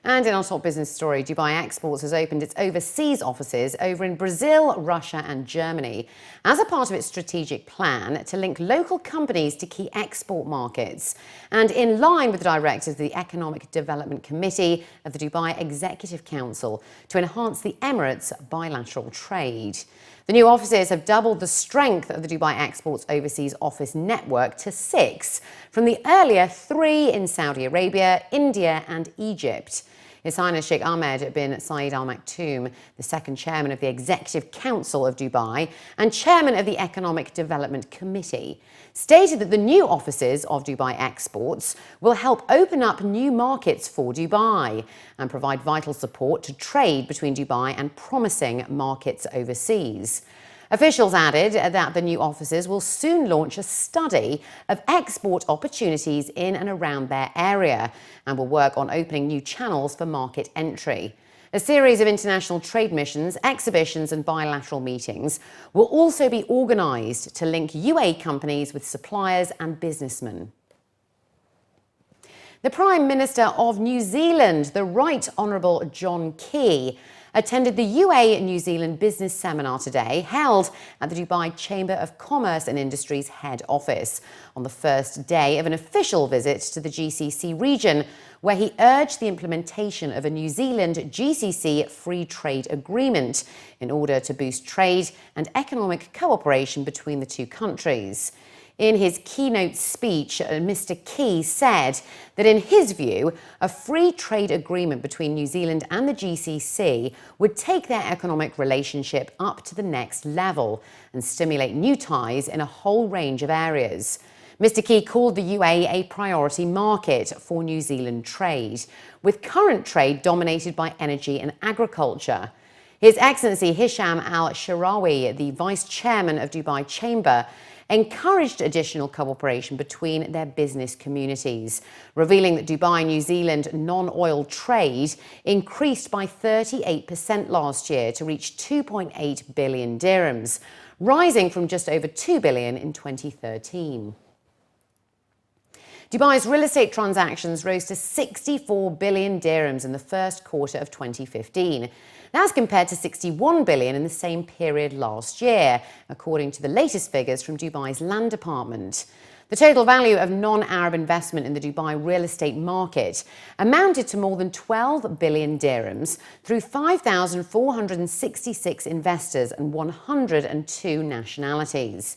And in our top business story, Dubai Exports has opened its overseas offices over in Brazil, Russia and Germany as a part of its strategic plan to link local companies to key export markets and in line with the directives of the Economic Development Committee of the Dubai Executive Council to enhance the Emirates' bilateral trade. The new offices have doubled the strength of the Dubai Exports overseas office network to 6 from the earlier 3 in Saudi Arabia, India and Egypt. His Highness Sheikh Ahmed bin Saeed Al Maktoum, the second chairman of the Executive Council of Dubai and chairman of the Economic Development Committee, stated that the new offices of Dubai Exports will help open up new markets for Dubai and provide vital support to trade between Dubai and promising markets overseas. Officials added that the new offices will soon launch a study of export opportunities in and around their area and will work on opening new channels for market entry. A series of international trade missions, exhibitions and bilateral meetings will also be organised to link UAE companies with suppliers and businessmen. The Prime Minister of New Zealand, the Right Honourable John Key, attended the UAE New Zealand Business Seminar today, held at the Dubai Chamber of Commerce and Industry's head office, on the first day of an official visit to the GCC region, where he urged the implementation of a New Zealand GCC free trade agreement in order to boost trade and economic cooperation between the two countries. In his keynote speech, Mr. Key said that in his view, a free trade agreement between New Zealand and the GCC would take their economic relationship up to the next level and stimulate new ties in a whole range of areas. Mr. Key called the UAE a priority market for New Zealand trade, with current trade dominated by energy and agriculture. His Excellency Hisham Al-Sharawi, the Vice Chairman of Dubai Chamber, encouraged additional cooperation between their business communities, revealing that Dubai-New Zealand non-oil trade increased by 38% last year to reach 2.8 billion dirhams, rising from just over 2 billion in 2013. Dubai's real estate transactions rose to 64 billion dirhams in the first quarter of 2015. That's compared to 61 billion in the same period last year, according to the latest figures from Dubai's Land Department. The total value of non-Arab investment in the Dubai real estate market amounted to more than 12 billion dirhams through 5,466 investors and 102 nationalities.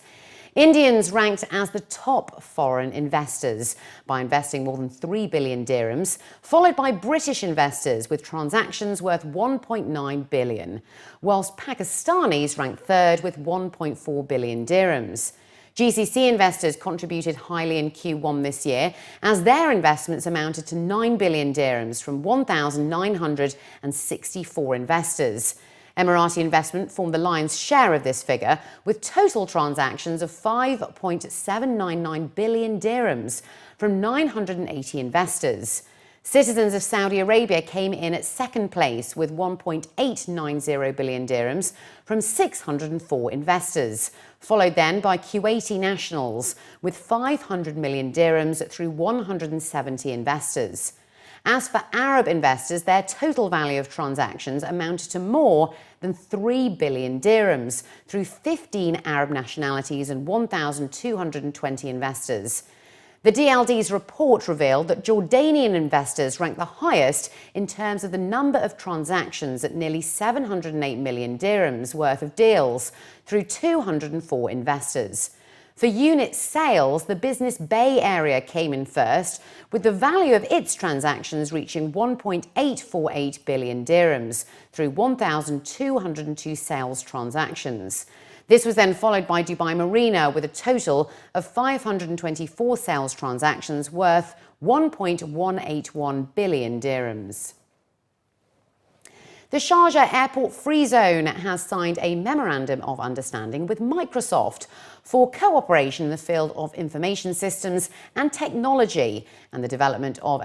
Indians ranked as the top foreign investors by investing more than 3 billion dirhams, followed by British investors with transactions worth 1.9 billion, whilst Pakistanis ranked third with 1.4 billion dirhams. GCC investors contributed highly in Q1 this year, as their investments amounted to 9 billion dirhams from 1,964 investors. Emirati investment formed the lion's share of this figure, with total transactions of 5.799 billion dirhams from 980 investors. Citizens of Saudi Arabia came in at second place with 1.890 billion dirhams from 604 investors, followed then by Kuwaiti nationals with 500 million dirhams through 170 investors. As for Arab investors, their total value of transactions amounted to more than 3 billion dirhams through 15 Arab nationalities and 1,220 investors. The DLD's report revealed that Jordanian investors ranked the highest in terms of the number of transactions at nearly 708 million dirhams worth of deals through 204 investors. For unit sales, the Business Bay Area came in first, with the value of its transactions reaching 1.848 billion dirhams through 1,202 sales transactions. This was then followed by Dubai Marina with a total of 524 sales transactions worth 1.181 billion dirhams. The Sharjah Airport Free Zone has signed a memorandum of understanding with Microsoft for cooperation in the field of information systems and technology and the development of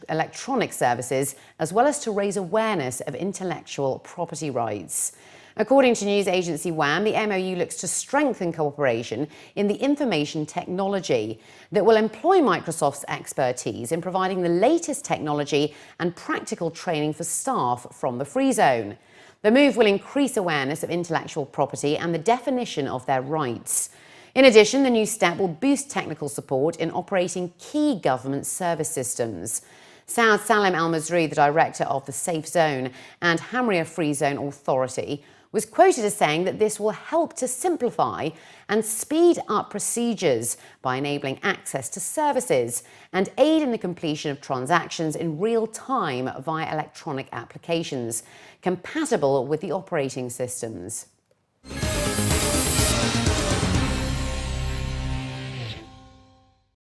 electronic services, as well as to raise awareness of intellectual property rights. According to news agency WAM, the MOU looks to strengthen cooperation in the information technology that will employ Microsoft's expertise in providing the latest technology and practical training for staff from the Free Zone. The move will increase awareness of intellectual property and the definition of their rights. In addition, the new step will boost technical support in operating key government service systems. Saad Salem Al-Mazri, the director of the Safe Zone and Hamria Free Zone Authority, was quoted as saying that this will help to simplify and speed up procedures by enabling access to services and aid in the completion of transactions in real time via electronic applications compatible with the operating systems.